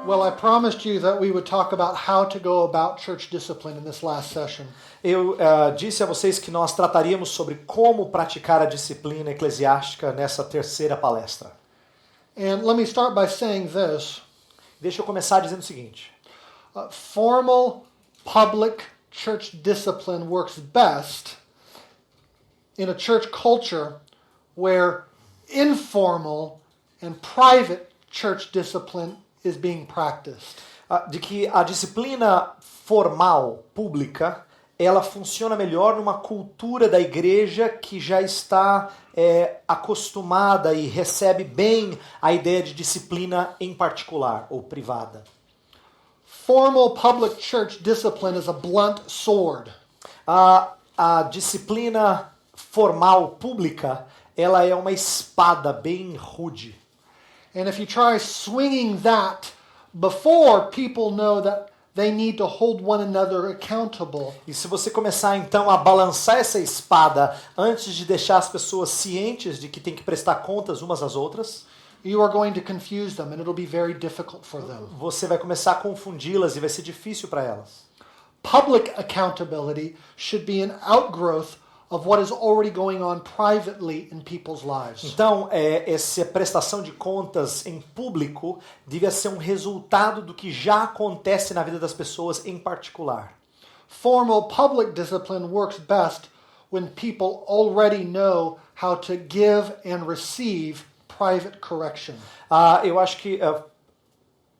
Well, I promised you that we would talk about how to go about church discipline in this last session. Eu disse a vocês que nós trataríamos sobre como praticar a disciplina eclesiástica nessa terceira palestra. And let me start by saying this. Deixa eu começar dizendo o seguinte. Formal public church discipline works best in a church culture where informal and private church discipline is being practiced. De que a disciplina formal, pública, ela funciona melhor numa cultura da igreja que já está acostumada e recebe bem a ideia de disciplina em particular ou privada. Formal public church discipline is a blunt sword. A disciplina formal pública, ela é uma espada bem rude. And if you try swinging that before people know that they need to hold one another accountable. E se você começar então a balançar essa espada antes de deixar as pessoas cientes de que tem que prestar contas umas às outras, You are going to confuse them and it'll be very difficult for them. você vai começar a confundi-las e vai ser difícil para elas. Public accountability should be an outgrowth of what is already going on privately in people's lives. Então, essa prestação de contas em público devia ser um resultado do que já acontece na vida das pessoas em particular. Formal public discipline works best when people already know how to give and receive private correction. Eu acho que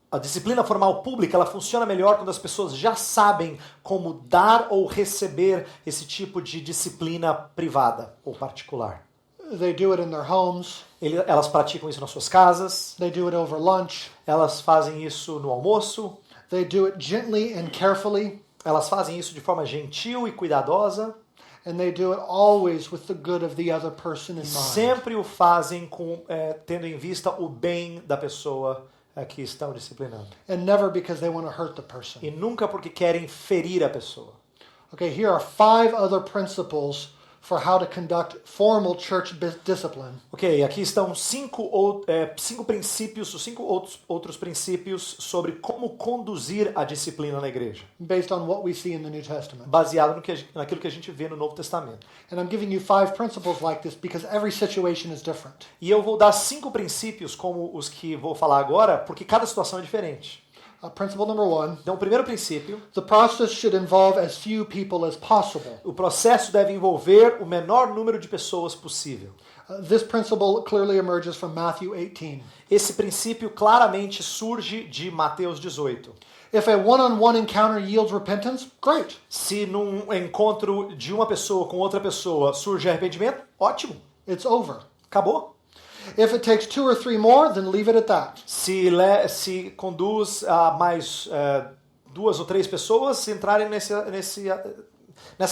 a disciplina formal pública ela funciona melhor quando as pessoas já sabem como dar ou receber esse tipo de disciplina privada ou particular. They do it in their homes. Elas praticam isso nas suas casas. They do it over lunch. Elas fazem isso no almoço. They do it gently and carefully. Elas fazem isso de forma gentil e cuidadosa. And they do it always with the good of the other person in mind. Sempre o fazem tendo em vista o bem da pessoa que estão disciplinando. And never because they want to hurt the person. E nunca porque querem ferir a pessoa. Okay, here are 5 other principles for how to conduct formal church discipline. Ok, aqui estão 5 princípios, 5 outros princípios sobre como conduzir a disciplina na igreja. Based on what we see in the New Testament. Baseado naquilo que a gente vê no Novo Testamento. And I'm giving you 5 principles like this because every situation is different. E eu vou dar 5 princípios como os que vou falar agora, porque cada situação é diferente. Principle number 1. Então, o primeiro princípio, The process should involve as few people as possible. o processo deve envolver o menor número de pessoas possível. This principle clearly emerges from Matthew 18. Esse princípio claramente surge de Mateus 18. If a one-on-one encounter yields repentance, great. Se num encontro de uma pessoa com outra pessoa surge arrependimento, ótimo. It's over. Acabou. If it takes 2 or 3 more, then leave it at that. Se conduz a mais 2 ou 3 pessoas entrarem nessa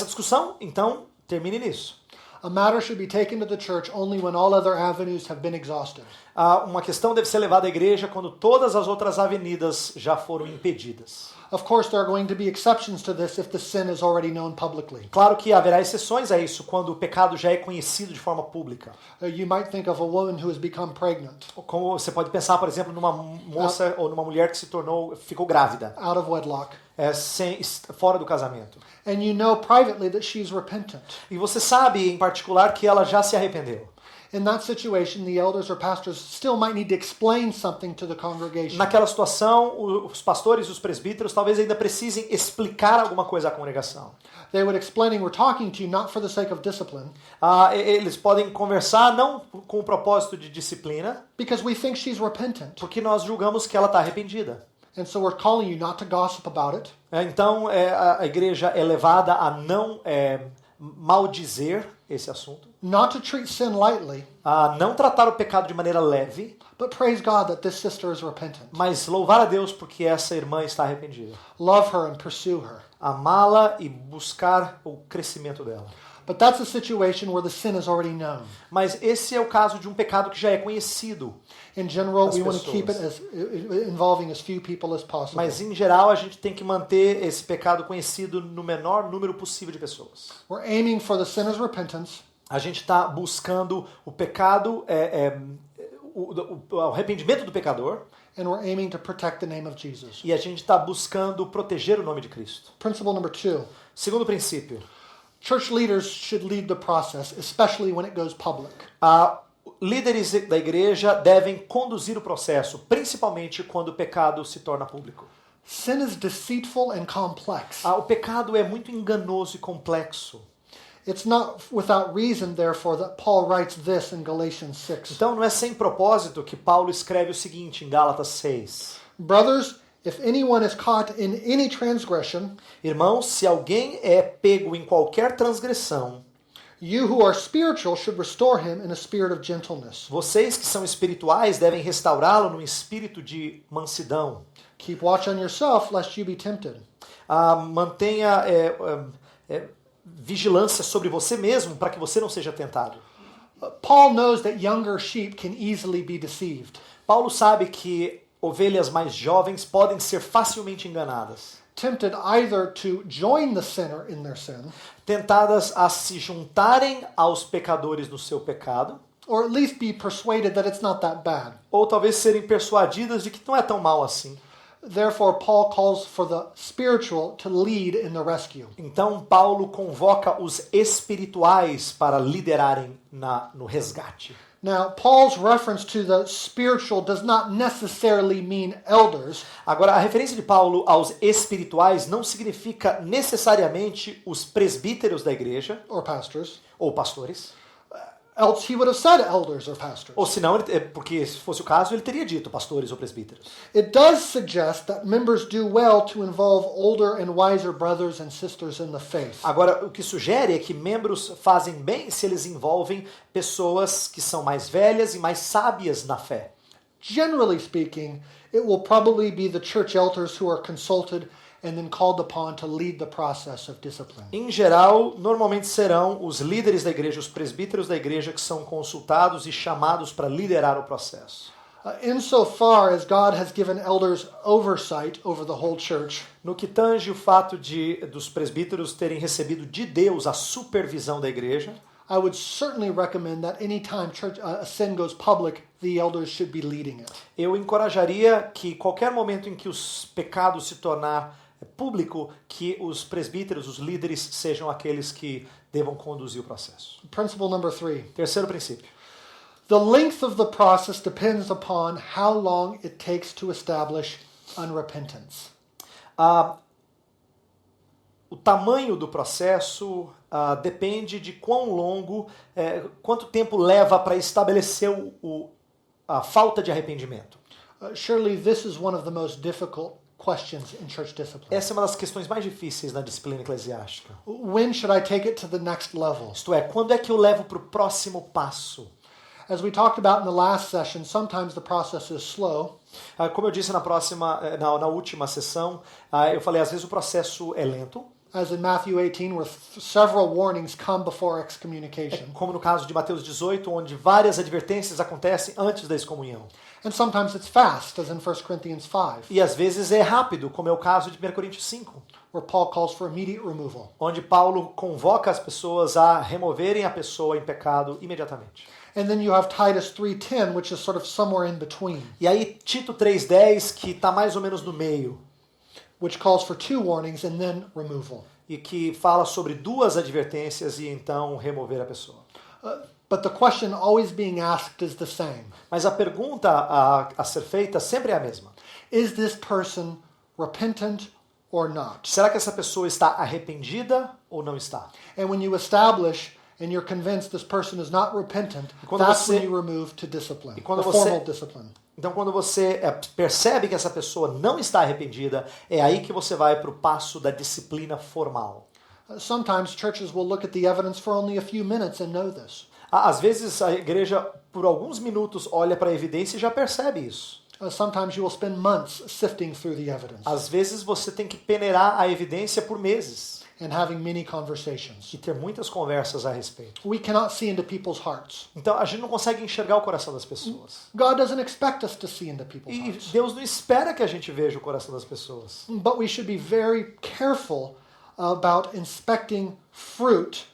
discussão, então termine nisso. A matter should be taken to the church only when all other avenues have been exhausted. Uma questão deve ser levada à igreja quando todas as outras avenidas já foram impedidas. Of course, there are going to be exceptions to this if the sin is already known publicly. Claro que haverá exceções a isso quando o pecado já é conhecido de forma pública. You might think of a woman who has become pregnant. Como você pode pensar, por exemplo, numa moça ou numa mulher que ficou grávida. Out of wedlock. Fora do casamento. And you know privately that she's repentant. E você sabe, em particular, que ela já se arrependeu. In that situation, the elders or pastors still might need to explain something to the congregation. Naquela situação, os pastores e os presbíteros talvez ainda precisem explicar alguma coisa à congregação. They would explain, we're talking to you not for the sake of discipline. Eles podem conversar não com o propósito de disciplina, Because we think she's repentant. porque nós julgamos que ela está arrependida. And so we're calling you not to gossip about it. Então, a igreja é levada a não maldizer esse assunto, Not to treat sin lightly. a não tratar o pecado de maneira leve, But praise God that this sister is repentant. mas louvar a Deus porque essa irmã está arrependida. Love her and pursue her. Amá-la e buscar o crescimento dela. But that's a situation where the sin is already known. Mas esse é o caso de um pecado que já é conhecido. In general, As we want to keep it pessoas. as involving as few people as possible. Mas, em geral, a gente tem que manter esse pecado conhecido no menor número possível de pessoas. We're aiming for the sinner's repentance. A gente está buscando o pecado, o arrependimento do pecador and we're aiming to protect the name of Jesus. e a gente está buscando proteger o nome de Cristo. Principle number 2. Segundo princípio, Church leaders should lead the process, especially when it goes public. líderes da igreja devem conduzir o processo, principalmente quando o pecado se torna público. Sin is deceitful and complex. O pecado é muito enganoso e complexo. It's not without reason, therefore, that Paul writes this in Galatians 6. Então não é sem propósito que Paulo escreve o seguinte em Gálatas 6. Brothers, if anyone is caught in any transgression, Irmãos, se alguém é pego em qualquer transgressão, you who are spiritual should restore him in a spirit of gentleness. vocês que são espirituais devem restaurá-lo num espírito de mansidão. Keep watch on yourself, lest you be tempted. Mantenha vigilância sobre você mesmo para que você não seja tentado. Paul knows that younger sheep can easily be deceived. Paulo sabe que ovelhas mais jovens podem ser facilmente enganadas, Tempted either to join the sinner in their sin, tentadas a se juntarem aos pecadores no seu pecado, or at least be persuaded that it's not that bad. ou talvez serem persuadidas de que não é tão mal assim. Therefore, Paul calls for the spiritual to lead in the rescue. Então Paulo convoca os espirituais para liderarem no resgate. Now, Paul's reference to the spiritual does not necessarily mean elders, Agora, a referência de Paulo aos espirituais não significa necessariamente os presbíteros da igreja or pastors. ou pastores. Else he would have said elders or pastors. Ou senão, porque se fosse o caso, ele teria dito pastores ou presbíteros. It does suggest that members do well to involve older and wiser brothers and sisters in the faith. Agora, o que sugere é que membros fazem bem se eles envolvem pessoas que são mais velhas e mais sábias na fé. Generally speaking, it will probably be the church elders who are consulted and then called upon to lead the process of discipline. Em geral, normalmente serão os líderes da igreja, os presbíteros da igreja que são consultados e chamados para liderar o processo. Insofar as God has given elders oversight over the whole church, No que tange o fato dos presbíteros terem recebido de Deus a supervisão da igreja, I would certainly recommend that anytime a sin goes public, the elders should be leading it. eu encorajaria que qualquer momento em que os pecados se tornar público, que os presbíteros, os líderes, sejam aqueles que devam conduzir o processo. Principle number 3. Terceiro princípio. The length of the process depends upon how long it takes to establish unrepentance. O tamanho do processo depende de quão longo, quanto tempo leva para estabelecer a falta de arrependimento. Surely this is one of the most difficult questions in church discipline. Essa é uma das questões mais difíceis na disciplina eclesiástica. When should I take it to the next level? Isto é, quando é que eu levo para o próximo passo? As we talked about in the last session, sometimes the process is slow, Como eu disse na última sessão, eu falei, às vezes o processo é lento, as in Matthew 18, where several warnings come before excommunication. como no caso de Mateus 18, onde várias advertências acontecem antes da excomunhão. And sometimes it's fast, as in 1 Corinthians 5, E às vezes é rápido, como é o caso de 1 Coríntios 5, where Paul calls for immediate removal. onde Paulo convoca as pessoas a removerem a pessoa em pecado imediatamente. And then you have Titus 3:10, which is sort of somewhere in between, E aí Tito 3:10, que está mais ou menos no meio, which calls for 2 warnings and then removal. e que fala sobre 2 advertências e então remover a pessoa. But the question always being asked is the same. Mas a pergunta a ser feita sempre é a mesma. Is this person repentant or not? Será que essa pessoa está arrependida ou não está? And when you establish and you're convinced this person is not repentant, quando that's você- when you remove to discipline, quando or você- formal discipline. Então, quando você percebe que essa pessoa não está arrependida, é aí que você vai para o passo da disciplina formal. Sometimes churches will look at the evidence for only a few minutes and know this. Às vezes a igreja, por alguns minutos, olha para a evidência e já percebe isso. Sometimes you will spend months sifting through the evidence Às vezes você tem que peneirar a evidência por meses and having many conversations. e ter muitas conversas a respeito. We cannot see into people's hearts. Então a gente não consegue enxergar o coração das pessoas. God doesn't expect us to see into people's E hearts. Deus não espera que a gente veja o coração das pessoas. But we should be very careful about inspecting fruit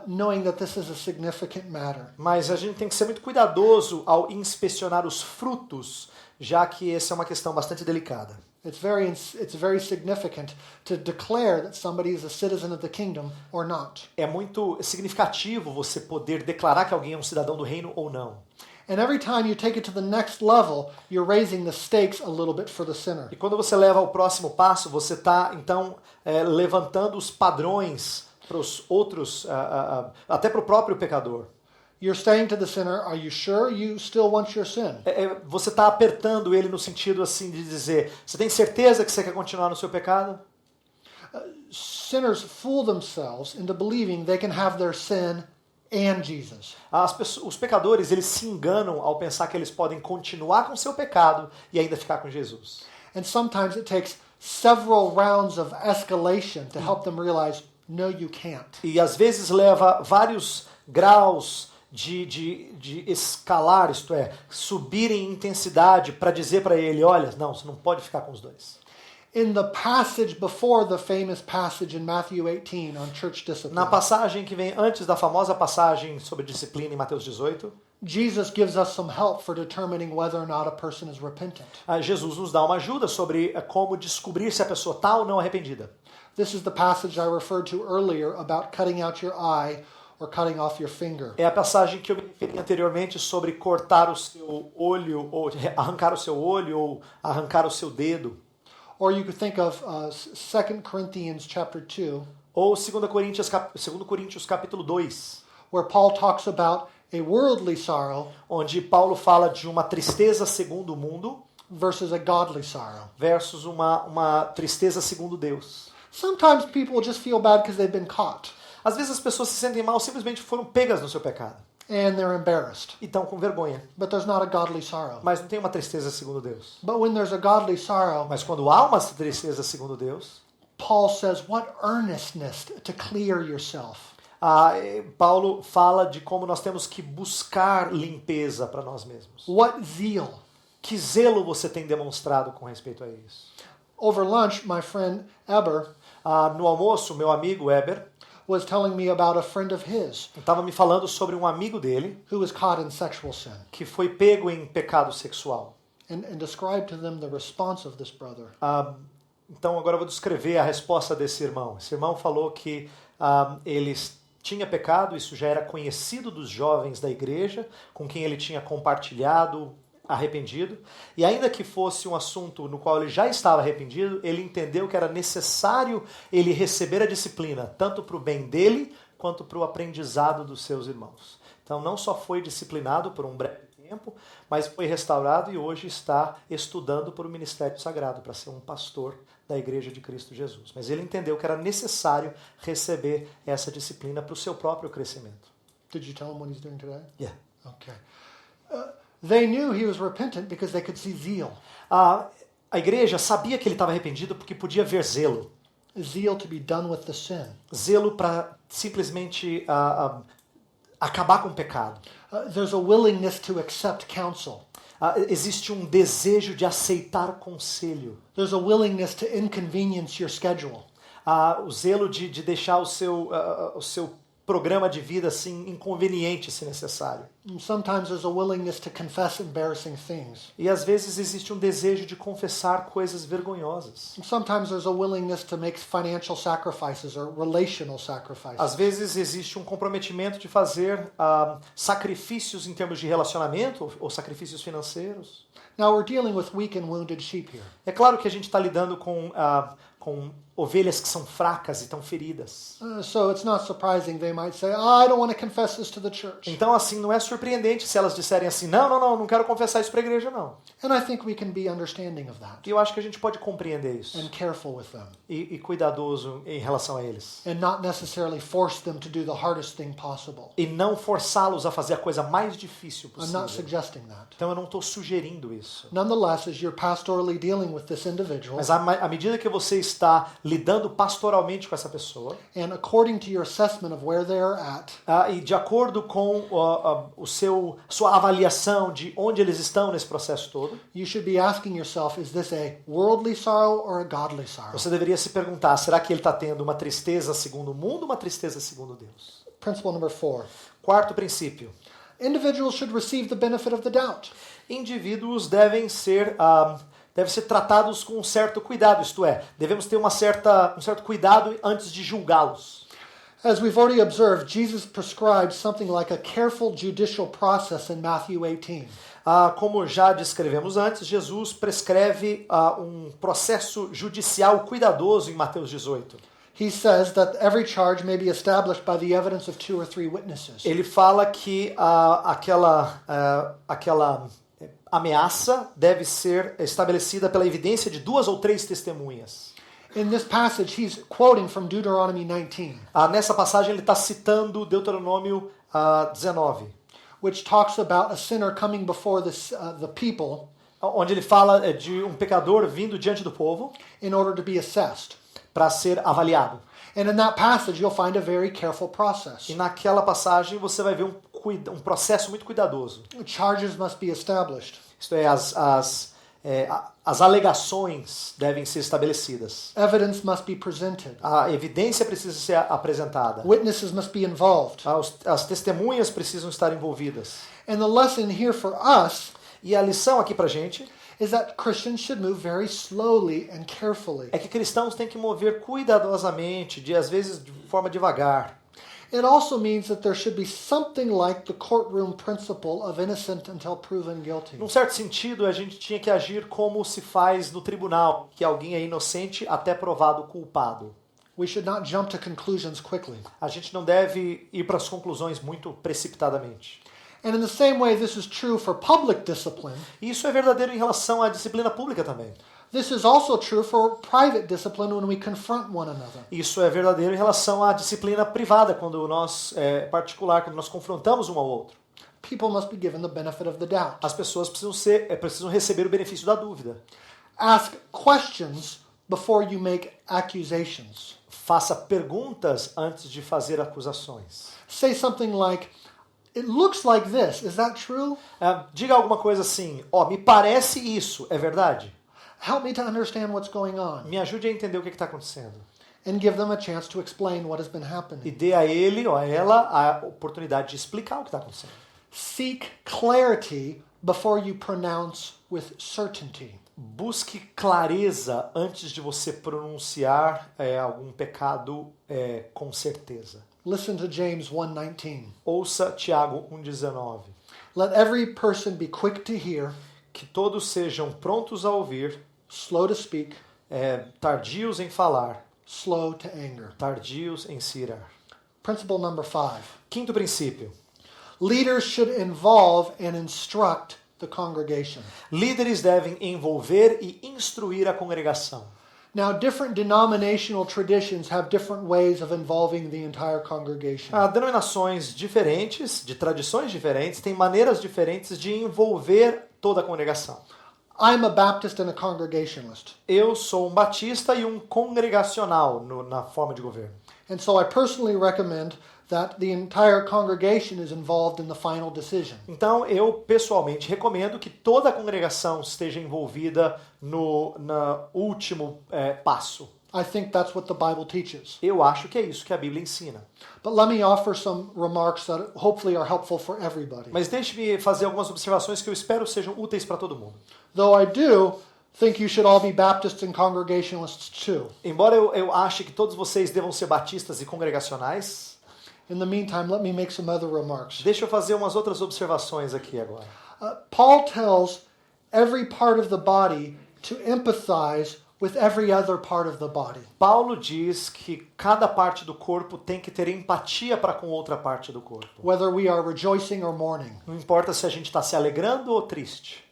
knowing that this is a significant matter. Mas a gente tem que ser muito cuidadoso ao inspecionar os frutos, já que essa é uma questão bastante delicada. It's very significant to declare that somebody is a citizen of the kingdom or not. É muito significativo você poder declarar que alguém é um cidadão do reino ou não. And every time you take it to the next level, you're raising the stakes a little bit for the sinner. E quando você leva ao próximo passo, você está, então, levantando os padrões para os outros, até para o próprio pecador. You're saying to the sinner, are you sure you still want your sin? Você está apertando ele no sentido assim de dizer, você tem certeza que você quer continuar no seu pecado? Sinners fool themselves into believing they can have their sin and Jesus. Os pecadores, eles se enganam ao pensar que eles podem continuar com seu pecado e ainda ficar com Jesus. And sometimes it takes several rounds of escalation to help them realize, no, you can't. E às vezes leva vários graus de escalar, isto é, subir em intensidade para dizer para ele, olha, não, você não pode ficar com os dois. In the passage before the famous passage in Matthew 18 on church discipline, Na passagem que vem antes da famosa passagem sobre disciplina em Mateus 18, Jesus gives us some help for determining whether or not a person is repentant. Jesus nos dá uma ajuda sobre como descobrir se a pessoa está ou não arrependida. This is the passage I referred to earlier about cutting out your eye or cutting off your finger. É a passagem que eu me referi anteriormente sobre cortar o seu olho, ou arrancar o seu olho, ou arrancar o seu dedo. Or you could think of 2 Corinthians chapter 2, Ou 2 Coríntios capítulo 2, where Paul talks about a worldly sorrow onde Paulo fala de uma tristeza segundo o mundo versus a godly sorrow. versus uma tristeza segundo Deus. Sometimes people just feel bad because they've been caught Às vezes as pessoas se sentem mal simplesmente foram pegas no seu pecado and they're embarrassed, e estão com vergonha. but there's not a godly sorrow. Mas não tem uma tristeza segundo Deus. But when there's a godly sorrow, Mas quando há uma tristeza segundo Deus, Paul says, what earnestness to clear yourself. Paulo fala de como nós temos que buscar limpeza para nós mesmos. What zeal. Que zelo você tem demonstrado com respeito a isso? Over lunch, my friend Eber No almoço, meu amigo Eber was telling me about a friend of his estava me falando sobre um amigo dele who was caught in sexual sin que foi pego em pecado sexual. and described to them the response of this brother. Então agora eu vou descrever a resposta desse irmão. Esse irmão falou que ele tinha pecado, isso já era conhecido dos jovens da igreja, com quem ele tinha compartilhado, arrependido, e ainda que fosse um assunto no qual ele já estava arrependido, ele entendeu que era necessário ele receber a disciplina, tanto para o bem dele, quanto para o aprendizado dos seus irmãos. Então não só foi disciplinado por um breve tempo, mas foi restaurado e hoje está estudando para o ministério sagrado, para ser um pastor da Igreja de Cristo Jesus. Mas ele entendeu que era necessário receber essa disciplina para o seu próprio crescimento. Did you tell him what he's doing today? Yeah. Okay. They knew he was repentant because they could see zeal. A igreja sabia que ele estava arrependido porque podia ver zelo. Zeal to be done with the sin. Zelo para simplesmente acabar com o pecado. There's a willingness to accept counsel. Existe um desejo de aceitar conselho. There's a willingness to inconvenience your schedule. O zelo de deixar o seu programa de vida assim inconveniente, se necessário. And sometimes there's a willingness to confess embarrassing things. E às vezes existe um desejo de confessar coisas vergonhosas. And sometimes there's a willingness to make financial sacrifices or relational sacrifices. Às vezes existe um comprometimento de fazer sacrifícios em termos de relacionamento ou sacrifícios financeiros. Now we're dealing with weak and wounded sheep here. É claro que a gente está lidando com ovelhas que são fracas e estão feridas. So it's not surprising they might say, I don't want to confess this to the church. Então, assim, não é surpreendente se elas disserem assim, não quero confessar isso para a igreja, não. And I think we can be understanding of that E eu acho que a gente pode compreender isso and careful with them e cuidadoso em relação a eles. and not necessarily force them to do the hardest thing possible. E não forçá-los a fazer a coisa mais difícil I'm not possível. suggesting that. Então, eu não estou sugerindo isso. Nonetheless, as you're pastorally dealing with this individual, Mas à medida que você está lidando pastoralmente com essa pessoa, and according to your assessment of where they are at, e de acordo com sua avaliação de onde eles estão nesse processo todo, you should be asking yourself, is this a worldly sorrow or a godly sorrow? você deveria se perguntar, será que ele está tendo uma tristeza segundo o mundo ou uma tristeza segundo Deus? Principle number 4. Quarto princípio. Individuals should receive the benefit of the doubt. Indivíduos devem ser tratados com um certo cuidado, isto é, devemos ter um certo cuidado antes de julgá-los. As we've already observed, Jesus prescribed something like a careful judicial process in Matthew 18. Como já descrevemos antes, Jesus prescreve um processo judicial cuidadoso em Mateus 18. He says that every charge may be established by the evidence of 2 or 3 witnesses. Ele fala que aquela ameaça deve ser estabelecida pela evidência de 2 ou 3 testemunhas. In this passage, he's quoting from Deuteronomy 19, Nessa passagem ele está citando Deuteronômio 19, which talks about a sinner coming before the people onde ele fala de um pecador vindo diante do povo in order to be assessed. para ser avaliado. And in that passage, you'll find a very careful process. E naquela passagem você vai ver um processo muito cuidadoso. Charges must be established. Isto é, as alegações devem ser estabelecidas. Evidence must be presented. A evidência precisa ser apresentada. Witnesses must be involved. As testemunhas precisam estar envolvidas. And the lesson here for us E a lição aqui pra gente is that Christians should move very slowly and carefully. é que cristãos têm que mover cuidadosamente, às vezes de forma devagar. It also means that there should be something like the courtroom principle of innocent until proven guilty. Num certo sentido, a gente tinha que agir como se faz no tribunal, que alguém é inocente até provado culpado. We should not jump to conclusions quickly. A gente não deve ir para as conclusões muito precipitadamente. And in the same way, this is true for public discipline. E isso é verdadeiro em relação à disciplina pública também. This is also true for private discipline when we confront one another. Isso é verdadeiro em relação à disciplina privada, quando nós quando nós confrontamos um ao outro. People must be given the benefit of the doubt. As pessoas precisam receber o benefício da dúvida. Ask questions before you make accusations. Faça perguntas antes de fazer acusações. Say something like, "It looks like this. Is that true?" Diga alguma coisa assim, me parece isso, é verdade? Help me to understand what's going on. Me ajude a entender o que está acontecendo. And give them a chance to explain what has been E happening. dê a ele ou a ela a oportunidade de explicar o que está acontecendo. Seek clarity before you pronounce with certainty. Busque clareza antes de você pronunciar algum pecado com certeza. Listen to James 1:19. Ouça Tiago 1,19. Let every person be quick to hear, Que todos sejam prontos a ouvir, slow to speak, tardios em falar, slow to anger. tardios em se irar. Principle number 5. Quinto princípio. Leaders should involve and instruct the congregation. Líderes devem envolver e instruir a congregação. Now, different denominational traditions have different ways of involving the entire congregation. Denominações diferentes, de tradições diferentes, têm maneiras diferentes de envolver toda a congregação. I'm a Baptist and a Congregationalist. Eu sou um batista e um congregacional na forma de governo. And so I personally recommend that the entire congregation is involved in the final decision. Então, eu pessoalmente recomendo que toda a congregação esteja envolvida no último passo. I think that's what the Bible teaches. Eu acho que é isso que a Bíblia ensina. But let me offer some remarks that hopefully are helpful for everybody. Mas deixe-me fazer algumas observações que eu espero sejam úteis para todo mundo. Though I do think you should all be Baptists and Congregationalists too. Embora eu ache que todos vocês devam ser batistas e congregacionais, In the meantime, let me make some other remarks. deixa eu fazer umas outras observações aqui agora. Paul tells every part of the body to empathize with every other part of the body. Paulo diz que cada parte do corpo tem que ter empatia para com outra parte do corpo. Whether we are rejoicing or mourning. Não importa se a gente está se alegrando ou triste.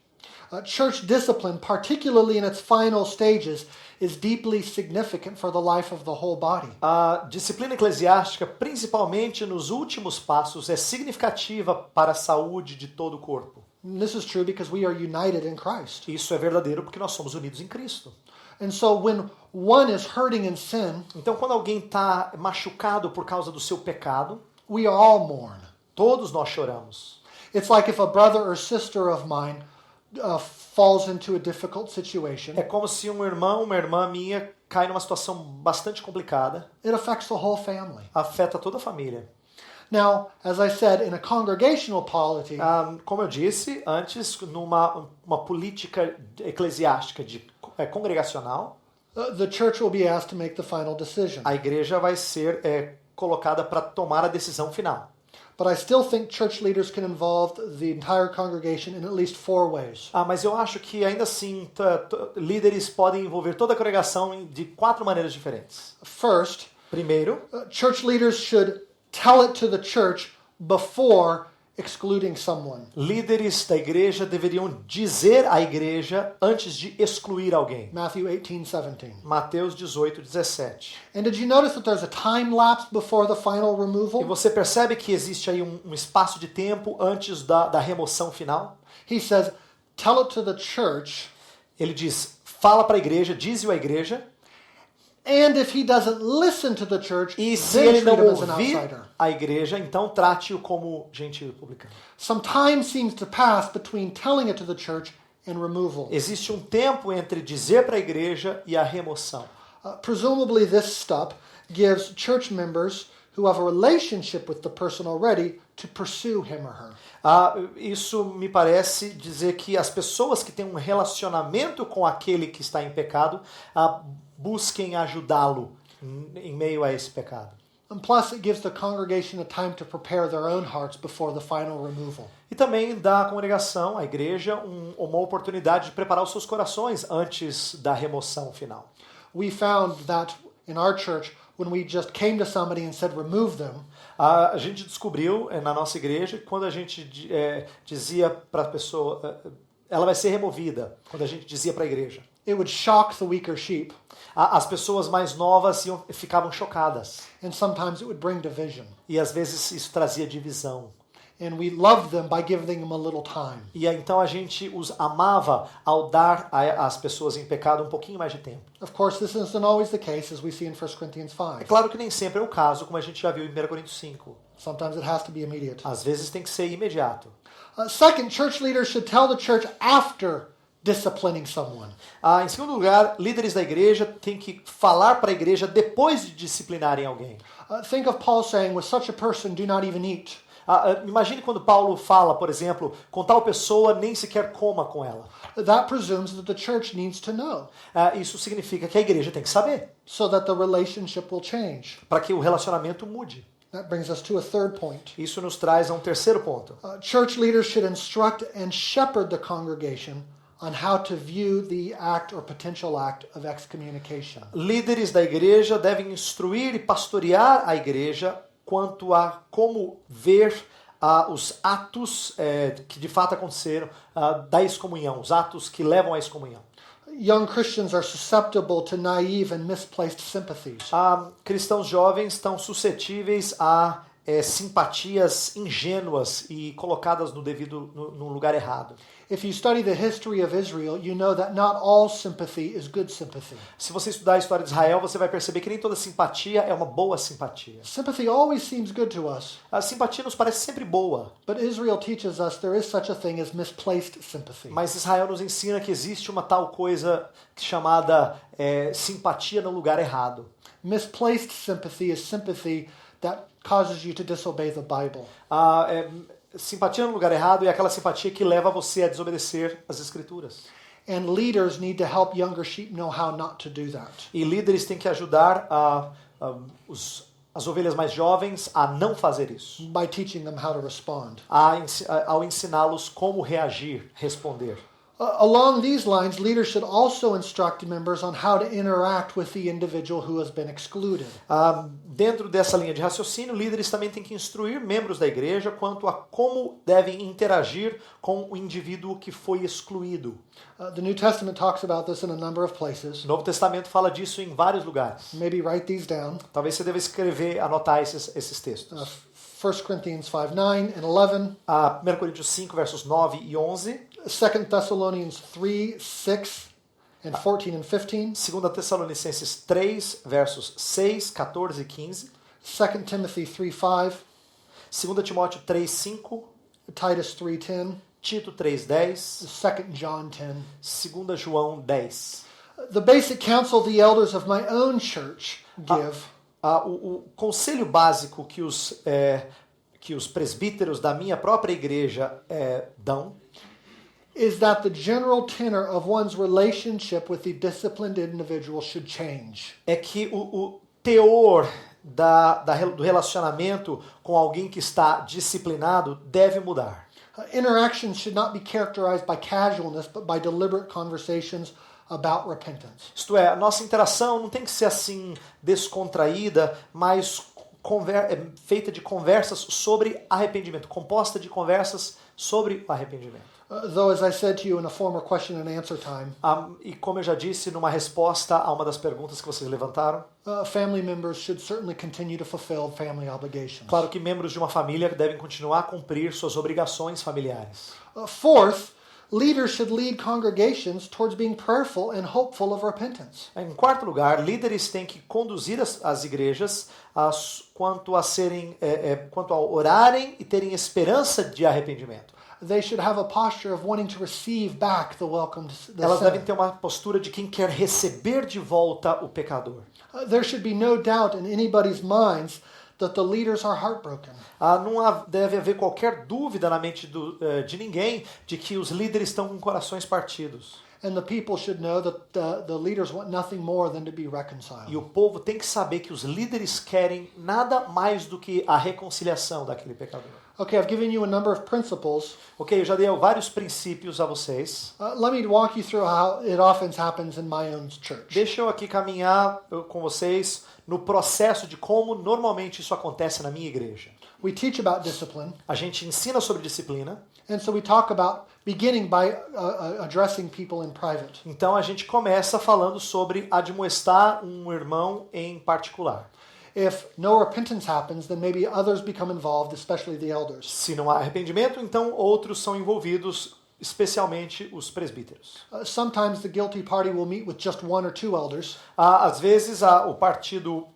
Church discipline, particularly in its final stages, is deeply significant for the life of the whole body. A disciplina eclesiástica, principalmente nos últimos passos, é significativa para a saúde de todo o corpo. And this is true because we are united in Christ. Isso é verdadeiro porque nós somos unidos em Cristo. And so when one is hurting in sin, Então, quando alguém está machucado por causa do seu pecado, we all mourn. todos nós choramos. It's like if a brother or sister of mine falls into a difficult situation. É como se um irmão, uma irmã minha cai numa situação bastante complicada, It affects the whole family. afeta toda a família. Now, as I said, in a congregational polity, Como eu disse antes, numa uma política eclesiástica congregacional, the church will be asked to make the final decision. a igreja vai ser colocada para tomar a decisão final. But I still think church leaders can involve the entire congregation in at least 4 ways. Mas eu acho que ainda assim líderes podem envolver toda a congregação de 4 maneiras diferentes. First, Primeiro, church leaders should tell it to the church before excluding someone. líderes da igreja deveriam dizer à igreja antes de excluir alguém. Matthew 18:17. Mateus 18:17. And did you notice that there's a time lapse before the final E removal? você percebe que existe aí um espaço de tempo antes da remoção final? He says, tell it to the church, Ele diz, fala para a igreja, diz-o à igreja, and if he doesn't listen to the church, e se then ele treat não him as an ouvir outsider. a igreja, então trate-o como gentil publicano. Some time seems to pass between telling it to the church and removal. Existe um tempo entre dizer para a igreja e a remoção. Presumably this step gives church members who have a relationship with the person already to pursue him or her. Isso me parece dizer que as pessoas que têm um relacionamento com aquele que está em pecado busquem ajudá-lo em meio a esse pecado. And plus it gives the congregation a time to prepare their own hearts before the final removal. E também dá à congregação, à igreja, uma oportunidade de preparar os seus corações antes da remoção final. We found that in our church, when we just came to somebody and said remove them, A gente descobriu na nossa igreja que quando a gente dizia para a pessoa, ela vai ser removida, quando a gente dizia para a igreja, it would shock the weaker sheep, as pessoas mais novas ficavam chocadas. and sometimes it would bring division. E às vezes isso trazia divisão. And we loved them by giving them a little time. E então a gente os amava ao dar às pessoas em pecado um pouquinho mais de tempo. Of course, this isn't always the case, as we see in 1 Corinthians É 5. claro que nem sempre é o caso, como a gente já viu em 1 Coríntios 5. Sometimes it has to be immediate. Às vezes tem que ser imediato. Second, church leaders should tell the church after disciplining someone. Em segundo lugar, líderes da igreja têm que falar para a igreja depois de disciplinarem alguém. Think of Paul saying, with such a person, do not even eat. Imagine quando Paulo fala, por exemplo, com tal pessoa nem sequer coma com ela. That presumes that the church needs to know, Isso significa que a igreja tem que saber, so that the relationship will change. para que o relacionamento mude. That brings us to a third point. Isso nos traz a um terceiro ponto. Church leaders should instruct and shepherd the congregation on how to view the act or potential act of excommunication. Líderes da igreja devem instruir e pastorear a igreja quanto a como ver os atos que de fato aconteceram da excomunhão, os atos que levam à excomunhão. Young Christians are susceptible to naive and misplaced sympathies. Cristãos jovens estão suscetíveis a simpatias ingênuas e colocadas no lugar errado. If you study the history of Israel, you know that not all sympathy is good sympathy. Se você estudar a história de Israel, você vai perceber que nem toda simpatia é uma boa simpatia. Sympathy always seems good to us, A simpatia nos parece sempre boa, but Israel teaches us there is such a thing as misplaced sympathy. mas Israel nos ensina que existe uma tal coisa chamada simpatia no lugar errado. Misplaced sympathy is sympathy that causes you to disobey the Bible. Simpatia no lugar errado é aquela simpatia que leva você a desobedecer as escrituras. And leaders need to help younger sheep know how not to do that. E líderes têm que ajudar as ovelhas mais jovens a não fazer isso, By teaching them how to respond. ao ensiná-los como reagir, responder. Along these lines, leaders should also instruct members on how to interact with the individual who has been excluded. Dentro dessa linha de raciocínio, líderes também têm que instruir membros da igreja quanto a como devem interagir com o indivíduo que foi excluído. The New Testament talks about this in a number of places. O Novo Testamento fala disso em vários lugares. Maybe write these down. Talvez você deva anotar esses textos. 1 Corinthians 5:9 and 11. 1 Coríntios 5, versos 9 e 11. 2 Thessalonians 3, 6, and 14 and 15. 2 Tessalonicenses 3, versos 6, 14 e 15. 2 Timothy 3, 5. 2 Timóteo 3, 5. Titus 3:10. Tito 3, 10. 2 John 10. 2 João 10. The basic counsel the elders of my own church give O conselho básico que os que os presbíteros da minha própria igreja dão is that the general tenor of one's relationship with the disciplined individual should change. é que o teor do relacionamento com alguém que está disciplinado deve mudar. Interactions should not be characterized by casualness, but by deliberate conversations about repentance. Isto é, a nossa interação não tem que ser assim descontraída, mas feita de conversas sobre arrependimento, composta de conversas sobre o arrependimento. Though, as I said to you in a former question and answer time, E como eu já disse numa resposta a uma das perguntas que vocês levantaram, family members should certainly continue to fulfill family obligations. claro que membros de uma família devem continuar a cumprir suas obrigações familiares. Fourth, leaders should lead congregations towards being prayerful and hopeful of repentance. Em quarto lugar, líderes têm que conduzir as igrejas quanto a orarem e terem esperança de arrependimento. They should have a posture of wanting to receive back the welcome to the Elas devem sinner. ter uma postura de quem quer receber de volta o pecador. There should be no doubt in anybody's minds that the leaders are heartbroken. Não deve haver qualquer dúvida na mente de ninguém de que os líderes estão com corações partidos. And the people should know that the leaders want nothing more than to be reconciled. E o povo tem que saber que os líderes querem nada mais do que a reconciliação daquele pecador. Okay, I've given you a number of principles. Ok, eu já dei vários princípios a vocês. Let me walk you through how it often happens in my own church. Deixa eu aqui caminhar com vocês no processo de como normalmente isso acontece na minha igreja. We teach about discipline, A gente ensina sobre disciplina, and so we talk about beginning by addressing people in private. então a gente começa falando sobre admoestar um irmão em particular. If no repentance happens, then maybe others become involved, especially the elders. Se não há arrependimento, então outros são envolvidos, especialmente os presbíteros. Sometimes the guilty party will meet with just one or two elders. Às vezes o partido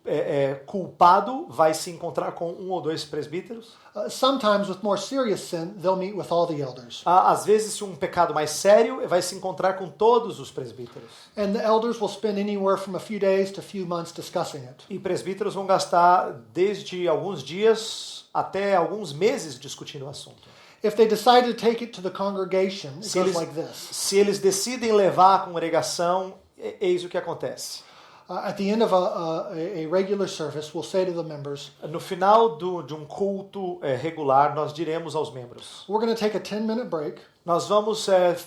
culpado vai se encontrar com um ou dois presbíteros. Sometimes with more serious sin, they'll meet with all the elders. Às vezes, se um pecado mais sério, vai se encontrar com todos os presbíteros. And the elders will spend anywhere from a few days to a few months discussing it. E presbíteros vão gastar desde alguns dias até alguns meses discutindo o assunto. If they decide to take it to the congregation, it goes like this. Se eles decidem levar a congregação, eis o que acontece. At the end of a regular service, we'll say to the members, No final de um culto regular, nós diremos aos membros: we're going to take a 10-minute break. nós vamos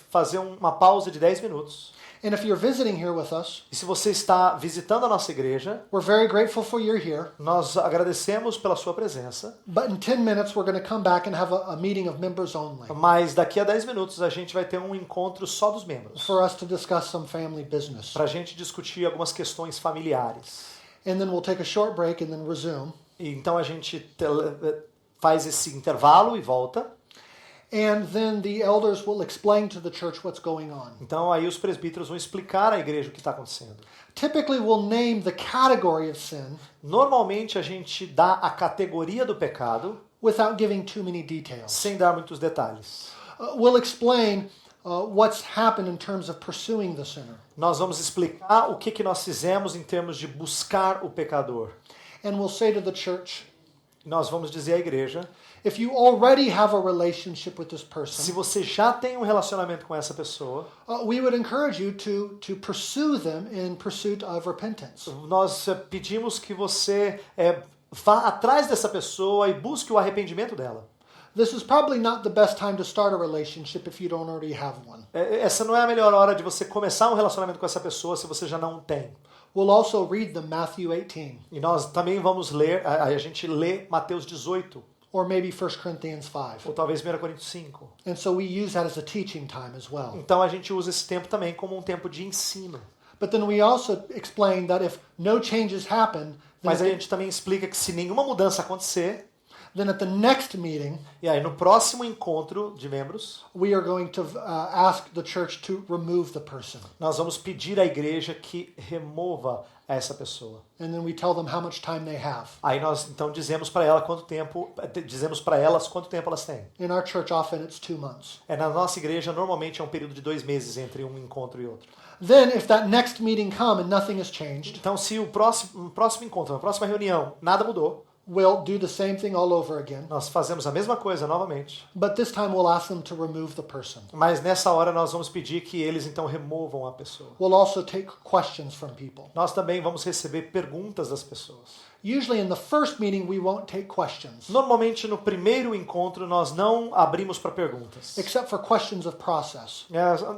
fazer uma pausa de 10 minutos. And if you're visiting here with us, E se você está visitando a nossa igreja, we're very grateful for you're here. nós agradecemos pela sua presença. But in 10 minutes, we're going to come back and have a meeting of members only Mas daqui a 10 minutos a gente vai ter um encontro só dos membros, for us to discuss some family business. para a gente discutir algumas questões familiares. And then we'll take a short break and then resume. E então a gente faz esse intervalo e volta. And then the elders will explain to the church what's going on. Então aí os presbíteros vão explicar à igreja o que está acontecendo. Typically, we'll name the category of sin Normalmente a gente dá a categoria do pecado without giving too many details. sem dar muitos detalhes. We'll explain what's happened in terms of pursuing the sinner. Nós vamos explicar o que nós fizemos em termos de buscar o pecador. And we'll say to the church, Nós vamos dizer à igreja: if you already have a relationship with this se person, você já tem um relacionamento com essa pessoa, we would encourage you to pursue them in pursuit of repentance. nós pedimos que você vá atrás dessa pessoa e busque o arrependimento dela. This is probably not the best time to start a relationship if you don't already have one. Essa não é a melhor hora de você começar um relacionamento com essa pessoa se você já não tem. We'll also read them Matthew 18 E nós também vamos ler, a gente lê Mateus 18, or maybe 1 Corinthians 5. ou talvez 1 Coríntios 5. And so we use that as a teaching time as well. Então a gente usa esse tempo também como um tempo de ensino. But then we also explain that if no changes happen, Mas a gente também explica que se nenhuma mudança acontecer, then at the next meeting, e aí no próximo encontro de membros, we are going to ask the church to remove the person. nós vamos pedir à igreja que remova essa pessoa. And then we tell them how much time they have. Aí nós então dizemos para elas quanto tempo elas têm. In our church, often it's 2 months. Na nossa igreja normalmente é um período de 2 meses entre um encontro e outro. Then, if that next meeting come and nothing has changed, Então se o próximo encontro, a próxima reunião, nada mudou, we'll do the same thing all over again, Nós fazemos a mesma coisa novamente, but this time we'll ask them to remove the person. mas nessa hora nós vamos pedir que eles então removam a pessoa. We'll also take questions from people. Nós também vamos receber perguntas das pessoas. Usually in the first meeting we won't take questions, Normalmente no primeiro encontro nós não abrimos para perguntas, except for questions of process,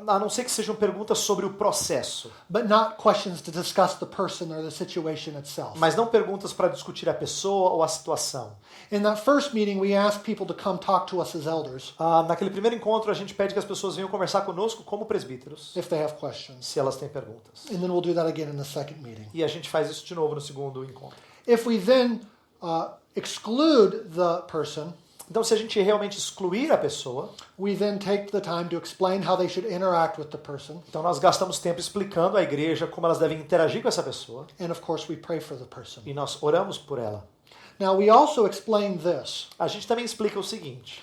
a não ser que sejam perguntas sobre o processo, but not questions to discuss the person or the situation itself. mas não perguntas para discutir a pessoa ou a situação. In that first meeting we ask people to come talk to us as elders Naquele primeiro encontro a gente pede que as pessoas venham conversar conosco como presbíteros, if they have questions. se elas têm perguntas. And then we'll do that again in the second meeting. E a gente faz isso de novo no segundo encontro. If we then exclude the person, Então, se a gente realmente excluir a pessoa, we then take the time to explain how they should interact with the person. então nós gastamos tempo explicando à igreja como elas devem interagir com essa pessoa And of course, we pray for the person. e nós oramos por ela. Now, we also explain this. A gente também explica o seguinte: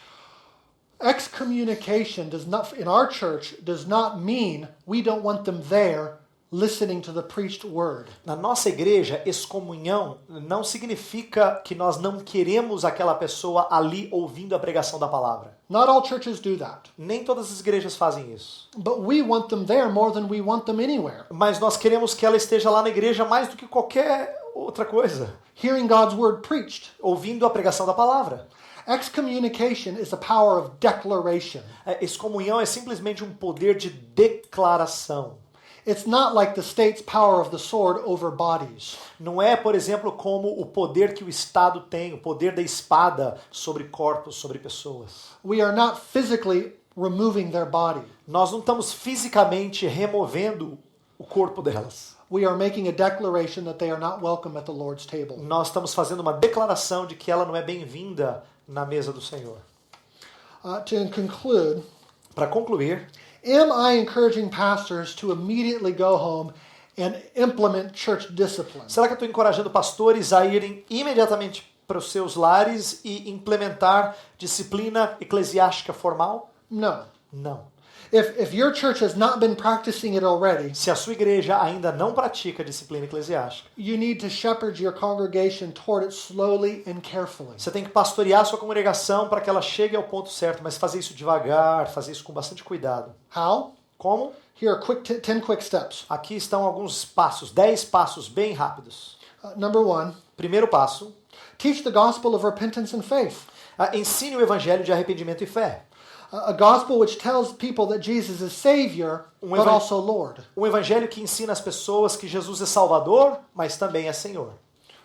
Excommunication does not, in our church, does not mean we don't want them there listening to the preached word. na nossa igreja, excomunhão não significa que nós não queremos aquela pessoa ali ouvindo a pregação da palavra. Not all churches do that. Nem todas as igrejas fazem isso. But we want them there more than we want them anywhere. Mas nós queremos que ela esteja lá na igreja mais do que qualquer outra coisa, Hearing God's word preached. ouvindo a pregação da palavra. Excommunication is the power of declaration. Excomunhão é simplesmente um poder de declaração. It's not like the state's power of the sword over bodies. Não é, por exemplo, como o poder que o Estado tem, o poder da espada sobre corpos, sobre pessoas. We are not physically removing their body. Nós não estamos fisicamente removendo o corpo delas. We are making a declaration that they are not welcome at the Lord's table. Nós estamos fazendo uma declaração de que ela não é bem-vinda na mesa do Senhor. To conclude, Para concluir, am I encouraging pastors to immediately go home and implement church discipline? será que eu estou encorajando pastores a irem imediatamente para os seus lares e implementar disciplina eclesiástica formal? No. Não. If your church has not been practicing it already, Se a sua igreja ainda não pratica disciplina eclesiástica, you need to shepherd your congregation toward it slowly and carefully. você tem que pastorear a sua congregação para que ela chegue ao ponto certo, mas fazer isso devagar, fazer isso com bastante cuidado. How? Como? Here are 10 quick steps. Aqui estão alguns passos, 10 passos bem rápidos. Number 1, Primeiro passo, teach the gospel of repentance and faith. ensine o evangelho de arrependimento e fé. A gospel which tells people that Jesus is Savior, but also Lord. Um evangelho que ensina as pessoas que Jesus é Salvador, mas também é Senhor.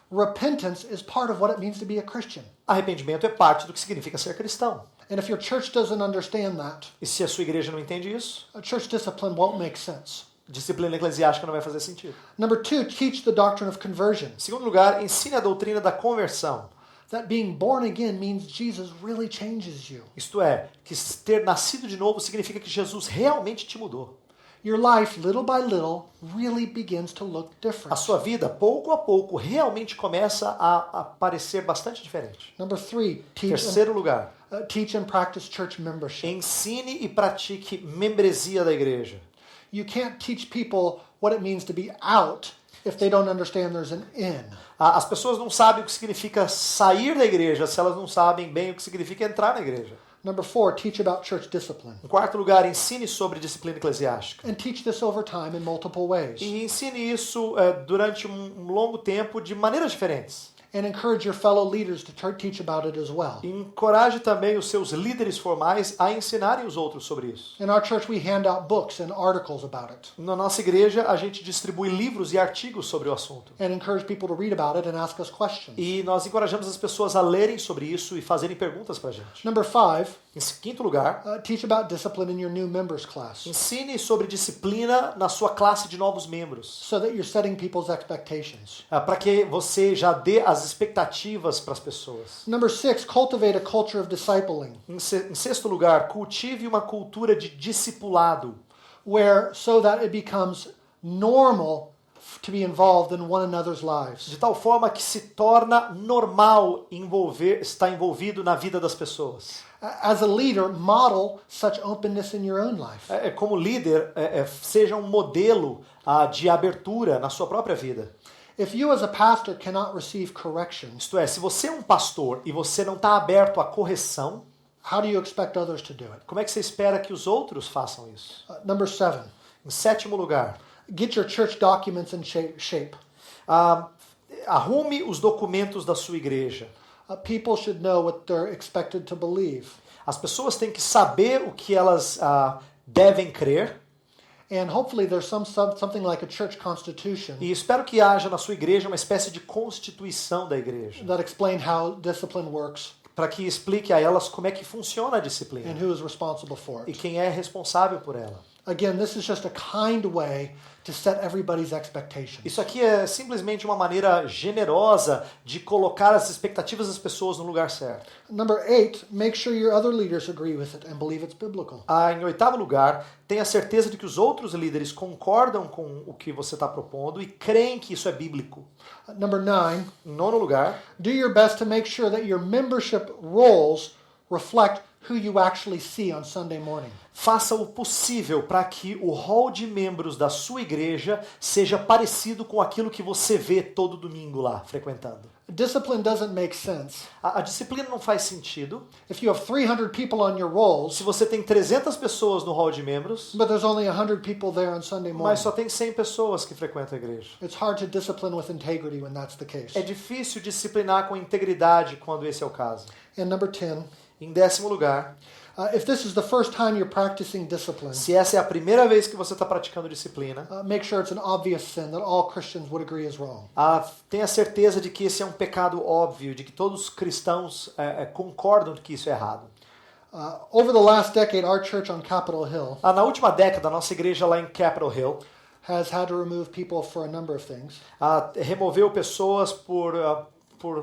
Repentance is part of what it means to be a Christian. Arrependimento é parte do que significa ser cristão. And if your church doesn't understand that, E se a sua igreja não entende isso, a church discipline won't make sense. disciplina eclesiástica não vai fazer sentido. Number 2, teach the doctrine of conversion. Em segundo lugar, ensine a doutrina da conversão. That being born again means Jesus really changes you. Isto é, que ter nascido de novo significa que Jesus realmente te mudou. Your life, little by little, really begins to look A different. sua vida, pouco a pouco, realmente começa a parecer bastante diferente. Number 3, Terceiro lugar, teach and practice church membership. ensine e pratique membresia da igreja. You can't teach people what it means to be out if they don't understand there's an in. As pessoas não sabem o que significa sair da igreja se elas não sabem bem o que significa entrar na igreja. Number 4, teach about church discipline. Em quarto lugar, ensine sobre disciplina eclesiástica. And teach this over time in multiple ways. E ensine isso durante um longo tempo de maneiras diferentes. And encourage your fellow leaders to teach about it as well. E encoraje também os seus líderes formais a ensinarem os outros sobre isso. In our church, we hand out books and articles about it. Na nossa igreja, a gente distribui livros e artigos sobre o assunto. And encourage people to read about it and ask us questions. E nós encorajamos as pessoas a lerem sobre isso e fazerem perguntas para a gente. Number 5, Em quinto lugar, teach about discipline in your new members class ensine sobre disciplina na sua classe de novos membros. so that you're setting people's expectations. Para que você já dê as expectativas para as pessoas. Number 6, cultivate a culture of discipling Em sexto lugar, cultive uma cultura de discipulado, so that it becomes normal to be involved in one another's lives. de tal forma que se torna normal estar envolvido na vida das pessoas. As a leader, model such openness in your own life. Como líder, seja um modelo de abertura na sua própria vida. If you as a pastor cannot receive correction, Isto é, se você é um pastor e você não está aberto à correção, how do you expect others to do it? como é que você espera que os outros façam isso? Number 7, Em sétimo lugar, get your church documents in shape. ah, arrume os documentos da sua igreja. People should know what they're expected to believe. As pessoas têm que saber o que elas devem crer. And hopefully there's something like a church constitution E espero que haja na sua igreja uma espécie de constituição da igreja, that explain how discipline works para que explique a elas como é que funciona a disciplina and who is responsible for e it. quem é responsável por ela. Again, this is just a kind way to set everybody's expectations. Isso aqui é simplesmente uma maneira generosa de colocar as expectativas das pessoas no lugar certo. Number 8, make sure your other leaders agree with it and believe it's biblical. Em oitavo lugar, tenha certeza de que os outros líderes concordam com o que você está propondo e creem que isso é bíblico. Number 9, Em nono lugar, do your best to make sure that your membership roles reflect who you actually see on Sunday morning. faça o possível para que o hall de membros da sua igreja seja parecido com aquilo que você vê todo domingo lá, frequentando. Discipline doesn't make sense. A disciplina não faz sentido If you have 300 people on your rolls, se você tem 300 pessoas no hall de membros, but there's only 100 people there on Sunday mas morning. só tem 100 pessoas que frequentam a igreja. It's hard to discipline with integrity when that's the case. É difícil disciplinar com integridade quando esse é o caso. And number 10, Em décimo lugar, if this is the first time you're practicing discipline, se essa é a primeira vez que você está praticando disciplina, make sure it's an obvious sin that all Christians would agree is wrong. tenha certeza de que esse é um pecado óbvio, de que todos os cristãos concordam de que isso é errado. Over the last decade, our church on Capitol Hill Na última década, a nossa igreja lá em Capitol Hill has had to remove people for a number of things. removeu pessoas por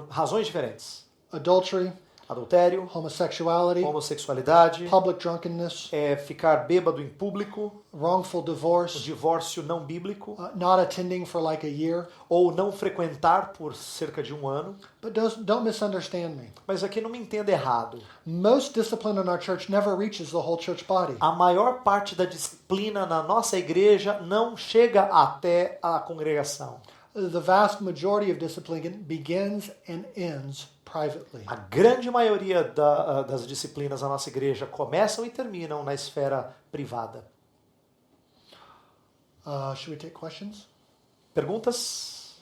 razões diferentes. Adultery, Adultério, homosexuality, homossexualidade, public drunkenness, ficar bêbado em público, wrongful divorce, divórcio não bíblico, not attending for like a year. ou não frequentar por cerca de um ano. But don't misunderstand me. Mas aqui não me entenda errado. Most discipline in our church never reaches the whole church body. A maior parte da disciplina na nossa igreja não chega até a congregação. The vast majority of discipline begins and ends privately. A grande maioria das disciplinas da nossa igreja começam e terminam na esfera privada. Should we take questions? Perguntas?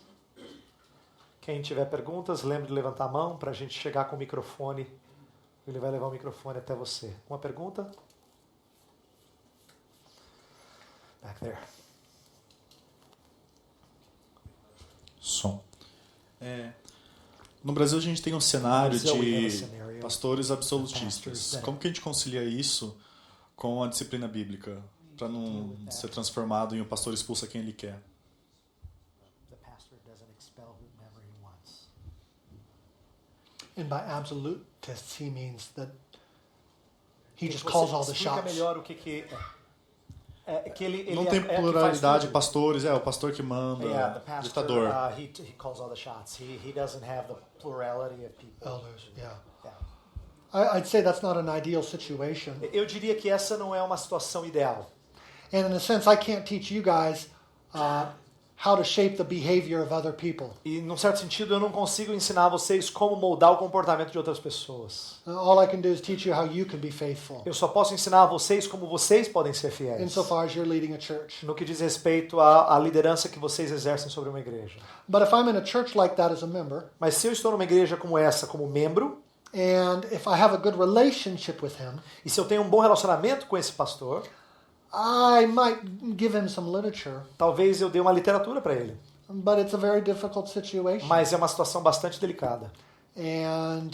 Quem tiver perguntas, lembre de levantar a mão para a gente chegar com o microfone. Ele vai levar o microfone até você. Uma pergunta? Back there. Som. No Brasil a gente tem um cenário Brasil, we have a de scenario pastores pastors absolutistas. that- Como que a gente concilia isso com a disciplina bíblica? Para não ser transformado em um pastor expulsa quem ele quer. The pastor doesn't expel whomever he wants. And by absolutists, he means that he just Você calls all the explica shots. melhor o que que ele Não tem que faz pluralidade de tudo. pastores, o pastor que manda, Yeah, the pastor, ditador. he calls all the shots. He doesn't have the plurality of people. Elders, yeah. Yeah. I'd say that's not an ideal situation. Eu diria que essa não é uma situação ideal. And in a sense, I can't teach you guys how to shape the behavior of other people. E, num certo sentido, eu não consigo ensinar vocês como moldar o comportamento de outras pessoas. All I can do is teach you how you can be faithful Eu só posso ensinar a vocês como vocês podem ser fiéis. insofar as you're leading a church. No que diz respeito à liderança que vocês exercem sobre uma igreja. But if I'm in a church like that as a member, Mas se eu estou numa igreja como essa, como membro, and if I have a good relationship with him, e se eu tenho um bom relacionamento com esse pastor, I might give him some literature. talvez eu dê uma literatura para ele. But it's a very difficult situation. Mas é uma situação bastante delicada. And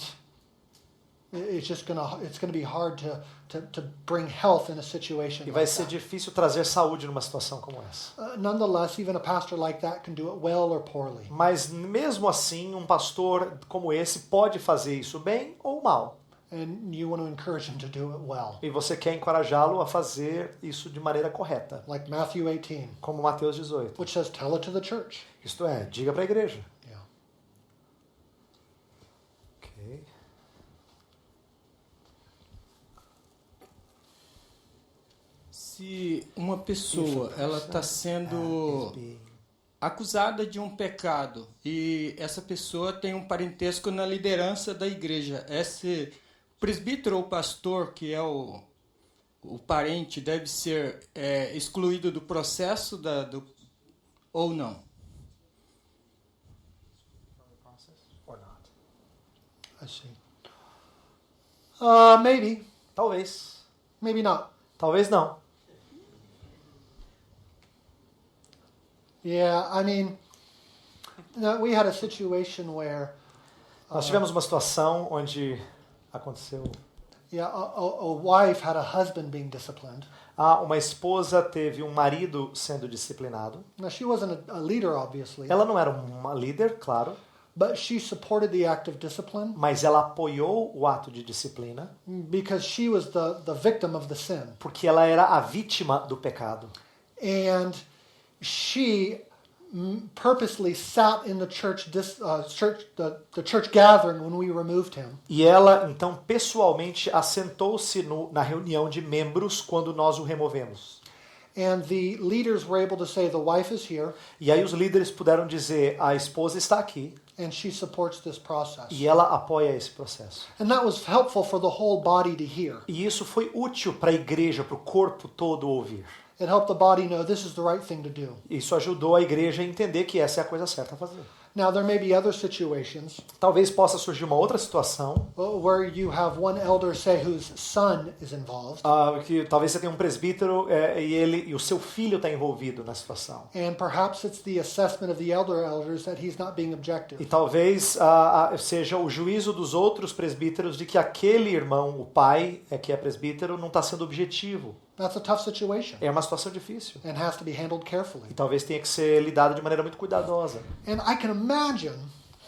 it's gonna be hard to bring health in a situation E vai like ser that. difícil trazer saúde numa situação como essa. Nonetheless, even a pastor like that can do it well or poorly. Mas mesmo assim, um pastor como esse pode fazer isso bem ou mal. And you want to encourage him to do it well. E você quer encorajá-lo a fazer isso de maneira correta. Like Matthew 18, Como Mateus 18. which says, tell it to the church. Isto é, diga para a igreja. Yeah. Ok. Se uma pessoa ela está sendo acusada de um pecado e essa pessoa tem um parentesco na liderança da igreja, esse presbítero ou pastor, que é o parente, deve ser excluído do processo ou não? I see. Maybe, Talvez. maybe not. Talvez não. Yeah, I mean, we had a situation where Nós tivemos uma situação onde aconteceu. a wife had a husband being disciplined. Uma esposa teve um marido sendo disciplinado. Now, she wasn't a leader, obviously, Ela não era uma líder, claro, but she supported the act of discipline mas ela apoiou o ato de disciplina because she was the victim of the sin. porque ela era a vítima do pecado. And she purposely sat in the church, the church gathering when we removed him. E ela, então, pessoalmente assentou-se na reunião de membros quando nós o removemos. And the leaders were able to say, the wife is here, E aí os líderes puderam dizer, a esposa está aqui and she supports this process. e ela apoia esse processo. And that was helpful for the whole body to hear. E isso foi útil para a igreja, para o corpo todo ouvir. It helped the body know this is the right thing to do. Isso ajudou a igreja a entender que essa é a coisa certa a fazer. Now, there may be other situations Talvez possa surgir uma outra situação, where you have one elder, say, whose son is involved, que talvez você tenha um presbítero e o seu filho está envolvido na situação. and perhaps it's the assessment of the elders that he's not being E objective. talvez seja o juízo dos outros presbíteros de que aquele irmão, o pai, que é presbítero, não está sendo objetivo. That's a tough situation É uma situação difícil. and has to be handled carefully. E talvez tenha que ser lidado de maneira muito cuidadosa. And I can imagine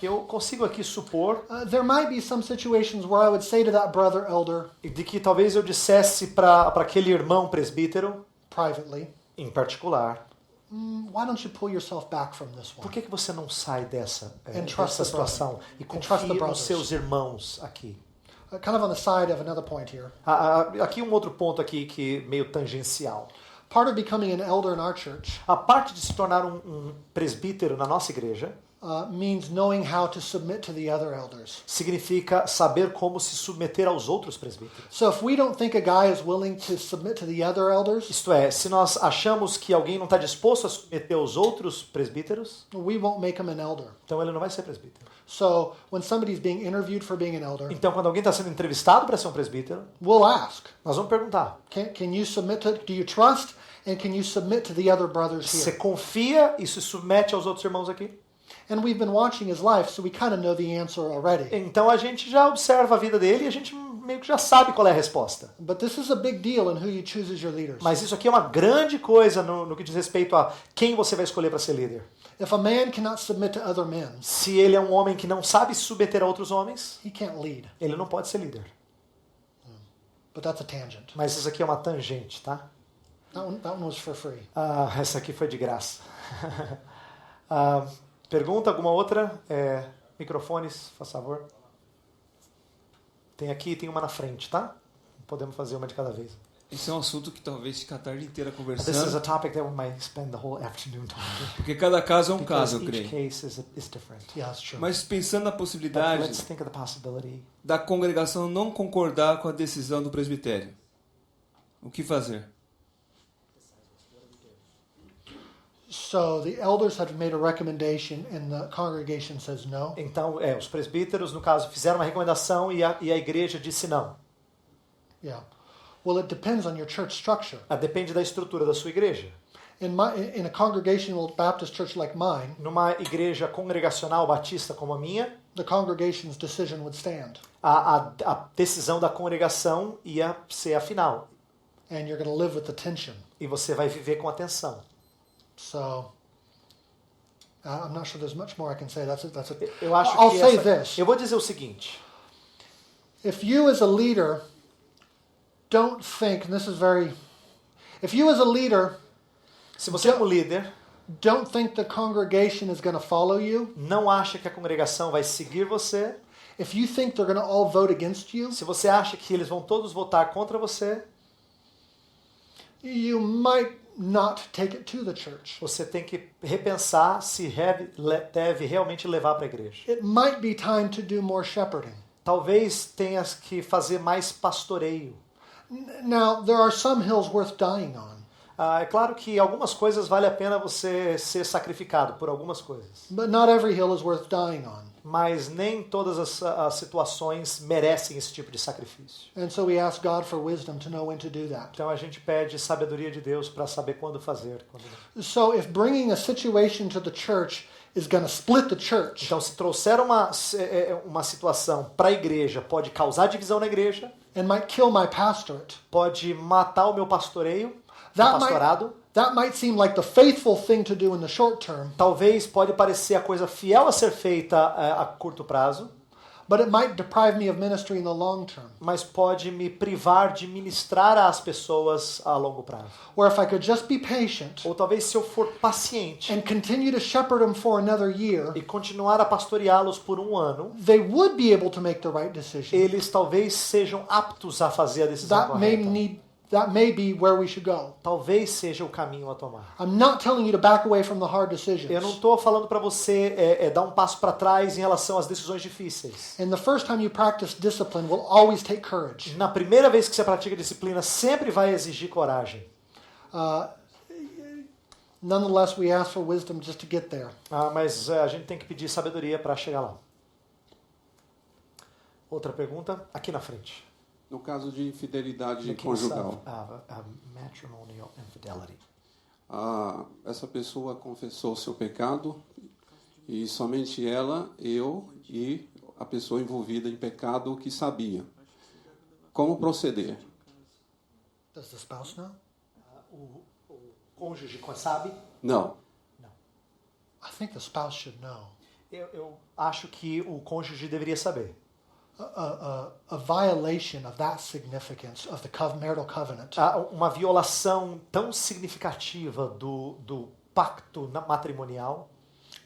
Eu consigo aqui supor there might be some situations where I would say to that brother elder de que talvez eu dissesse para aquele irmão presbítero, privately, em particular, why don't you pull yourself back from this por one? que você não sai dessa trust the situação e And trust the confia nos brothers. seus irmãos aqui? Kind of on the side of another point here. Aqui um outro ponto aqui que meio tangencial. Part of becoming an elder in our church A parte de se tornar um presbítero na nossa igreja means knowing how to submit to the other elders. significa saber como se submeter aos outros presbíteros. So if we don't think a guy is willing to submit to the other elders, Isto é, se nós achamos que alguém não está disposto a submeter aos outros presbíteros, we won't make him an elder. então ele não vai ser presbítero. So when somebody's being interviewed for being an elder, Então, quando alguém está sendo entrevistado para ser um presbítero, we'll ask, nós vamos perguntar: can you submit to, do you trust and can you submit to the other brothers você here? confia e se submete aos outros irmãos aqui? And we've been watching his life, so we kind of know the answer already. Então a gente já observa a vida dele e a gente meio que já sabe qual é a resposta. But this is a big deal in who you choose as your leaders. Mas isso aqui é uma grande coisa no que diz respeito a quem você vai escolher para ser líder. If a man cannot submit to other men, Se ele é um homem que não sabe se submeter a outros homens, he can't lead. ele não pode ser líder. But that's a tangent. Mas isso aqui é uma tangente, tá? That one was for free. Essa aqui foi de graça. Pergunta, alguma outra? Microfones, por favor. Tem aqui, tem uma na frente, tá? Podemos fazer uma de cada vez. Esse é um assunto que talvez fique a tarde inteira This is conversando, a topic that we might spend the whole afternoon talking. porque cada caso é um Because caso, eu each creio. case is different. Yeah, that's true. Mas pensando na But possibilidade let's think of the possibility. da congregação não concordar com a decisão do presbitério, o que fazer? So the elders have made a recommendation and the congregation says no. Então, os presbíteros, no caso, fizeram uma recomendação e a igreja disse não. Yeah. Well, it depends on your church structure. Depende da estrutura da sua igreja. In a congregational Baptist church like mine, Numa igreja congregacional batista como a minha, the congregation's decision would stand. a decisão da congregação ia ser a final. And you're going to live with the tension. E você vai viver com a tensão. So I'm not sure there's much more I can say. Eu acho I'll que say this. Eu vou dizer o seguinte. If you as a leader don't think, and this is very, if you as a leader Se você como líder don't think the congregation is going to follow you, não acha que a congregação vai seguir você, if you think they're going to all vote against you, se você acha que eles vão todos votar contra você, you might not take it to the church. Você tem que repensar se deve realmente levar para a igreja. It might be time to do more shepherding. Talvez tenhas que fazer mais pastoreio. Now, there are some hills worth dying on, É claro que algumas coisas vale a pena você ser sacrificado por algumas coisas. but not every hill is worth dying on. Mas nem todas as situações merecem esse tipo de sacrifício. And so we ask God for wisdom to know when to do that. Então a gente pede sabedoria de Deus para saber quando fazer. So if bringing a situation to the church is going to split the church, Então se trouxer uma situação para a igreja, pode causar divisão na igreja, and might kill my pastorate, pode matar o meu pastoreio, o that pastorado. might seem like the faithful thing to do in the short term, Talvez pode parecer a coisa fiel a ser feita a curto prazo, but it might deprive me of ministry in the long term. mas pode me privar de ministrar às pessoas a longo prazo. Where if I could just be patient Ou talvez se eu for paciente and continue to shepherd them for another year, e continuar a pastoreá-los por um ano, they would be able to make the right decision. eles talvez sejam aptos a fazer a decisão That may be where we should go. Talvez seja o caminho a tomar. I'm not telling you to back away from the hard decisions. Eu não estou falando para você dar um passo para trás em relação às decisões difíceis. And the first time you practice discipline will always take courage. Na primeira vez que você pratica disciplina, sempre vai exigir coragem. Nonetheless, we ask for wisdom just to get there. Mas a gente tem que pedir sabedoria para chegar lá. Outra pergunta, aqui na frente. No caso de infidelidade conjugal, Matrimonial infidelity. essa pessoa confessou seu pecado e somente ela, eu e a pessoa envolvida em pecado que sabia. Como proceder? Does the spouse know? O cônjuge sabe? Não. I think the spouse should know. Eu acho que o cônjuge deveria saber. A violation of that significance of the marital covenant Uma violação tão significativa do pacto matrimonial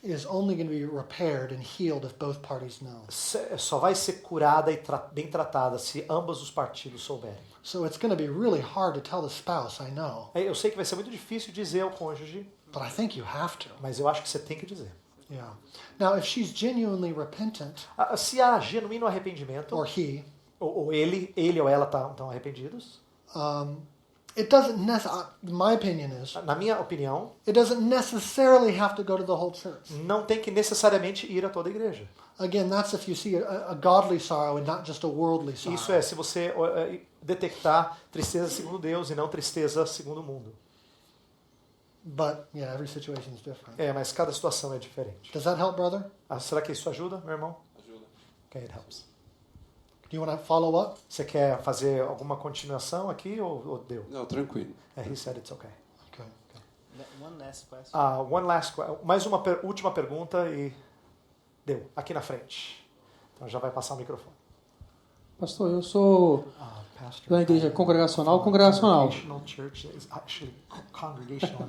is only going to be repaired and healed if both parties know. só vai ser curada e bem tratada se ambos os partidos souberem. So it's going to be really hard to tell the spouse, I know, Eu sei que vai ser muito difícil dizer ao cônjuge, but I think you have to. mas eu acho que você tem que dizer. Yeah. Now, if she's genuinely repentant, Se há genuíno arrependimento, or he, ou ele ou ela estão arrependidos, it doesn't my opinion is, na minha opinião, it doesn't necessarily have to go to the whole church. não tem que necessariamente ir a toda a igreja. Again, that's if you see a godly sorrow and not just a worldly sorrow. Isso é, se você detectar tristeza segundo Deus e não tristeza segundo o mundo. But, yeah, every situation is different. Mas cada situação é diferente. Does that help, brother? Será que isso ajuda, meu irmão? Ajuda. Okay, it helps. Do you want to follow up? Você quer fazer alguma continuação aqui ou deu? Não, tranquilo. He said it's okay. Okay. One last question. Mais uma última pergunta e deu. Aqui na frente. Então já vai passar o microfone. Pastor, eu sou Pastor, da igreja congregacional. Congregacional. Congregational church is actually congregational.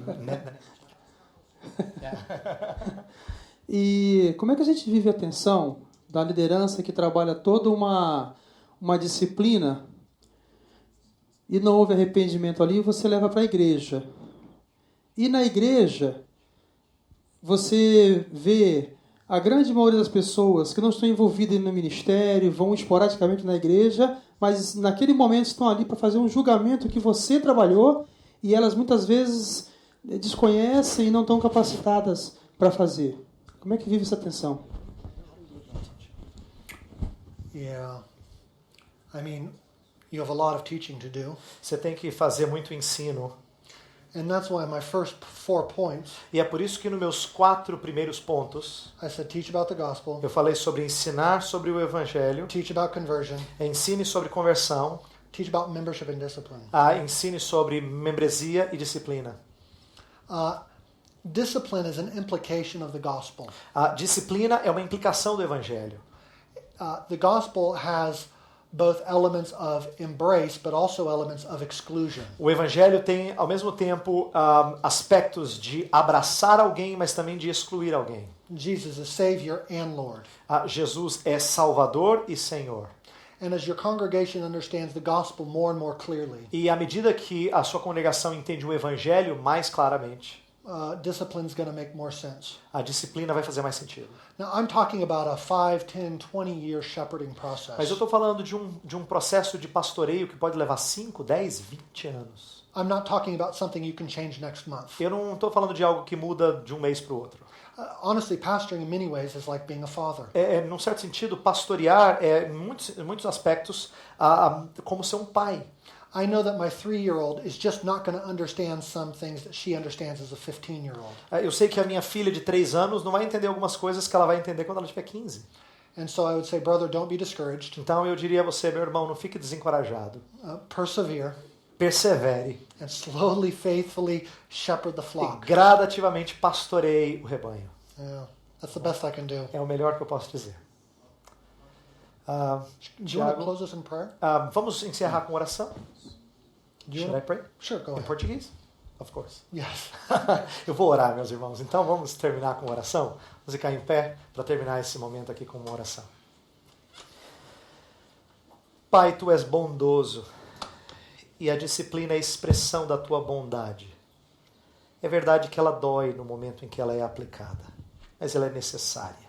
E como é que a gente vive a tensão da liderança que trabalha toda uma disciplina e não houve arrependimento ali, você leva para a igreja. E na igreja, você vê a grande maioria das pessoas que não estão envolvidas no ministério, vão esporadicamente na igreja, mas naquele momento estão ali para fazer um julgamento que você trabalhou e elas muitas vezes desconhecem e não estão capacitadas para fazer. Como é que vive essa tensão? Yeah. I mean, you have a lot of teaching to do. Você tem que fazer muito ensino. And that's why my first 4 points, E é por isso que nos meus 4 primeiros pontos, I said teach about the gospel, eu falei sobre ensinar sobre o evangelho, teach about conversion, ensine sobre conversão, teach about membership and discipline. ensine sobre membresia e disciplina. Discipline is an implication of the gospel. A disciplina é uma implicação do evangelho. The gospel has both elements of embrace, but also elements of exclusion. O evangelho tem, ao mesmo tempo, aspectos de abraçar alguém, mas também de excluir alguém. Jesus is Savior and Lord. Jesus é Salvador e Senhor. And as your congregation understands the gospel more and more clearly, E à medida que a sua congregação entende o evangelho mais claramente, discipline's going to make more sense. a disciplina vai fazer mais sentido. Now, I'm talking about a 5, 10, 20-year shepherding process. Mas eu estou falando de um processo de pastoreio que pode levar 5, 10, 20 anos. I'm not talking about something you can change next month. Eu não estou falando de algo que muda de um mês para o outro. Honestly, pastoring in many ways is like being a father. Num certo sentido, pastorear é, em muitos aspectos, como ser um pai. I know that my 3-year-old is just not going to understand some things that she understands as a 15-year-old. Eu sei que a minha filha de 3 anos não vai entender algumas coisas que ela vai entender quando ela tiver 15. And so I would say, brother, don't be discouraged. Então eu diria a você, meu irmão, não fique desencorajado. Persevere Persevere and slowly, faithfully shepherd the e flock. gradativamente pastoreie o rebanho. Yeah, that's the best I can do. É o melhor que eu posso dizer. Do you want to Tiago, close us in prayer? vamos encerrar com oração? Do you Should I wanna- pray? Sure, go Em ahead. português? Of course. Yes. Eu vou orar, meus irmãos. Então vamos terminar com oração? Vamos ficar em pé para terminar esse momento aqui com uma oração. Pai, Tu és bondoso e a disciplina é a expressão da Tua bondade. É verdade que ela dói no momento em que ela é aplicada, mas ela é necessária.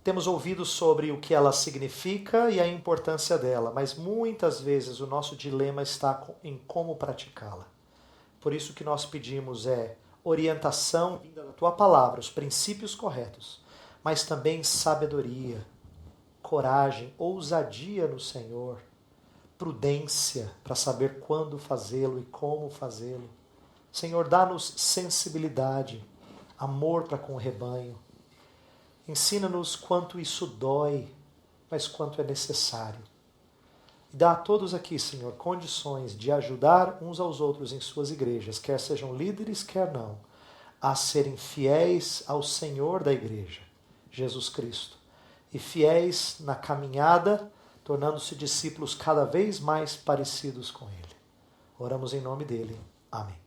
Temos ouvido sobre o que ela significa e a importância dela, mas muitas vezes o nosso dilema está em como praticá-la. Por isso que nós pedimos é orientação vinda da Tua palavra, os princípios corretos, mas também sabedoria, coragem, ousadia no Senhor, prudência para saber quando fazê-lo e como fazê-lo. Senhor, dá-nos sensibilidade, amor para com o rebanho. Ensina-nos quanto isso dói, mas quanto é necessário. E dá a todos aqui, Senhor, condições de ajudar uns aos outros em suas igrejas, quer sejam líderes, quer não, a serem fiéis ao Senhor da igreja, Jesus Cristo, e fiéis na caminhada, tornando-se discípulos cada vez mais parecidos com Ele. Oramos em nome dele. Amém.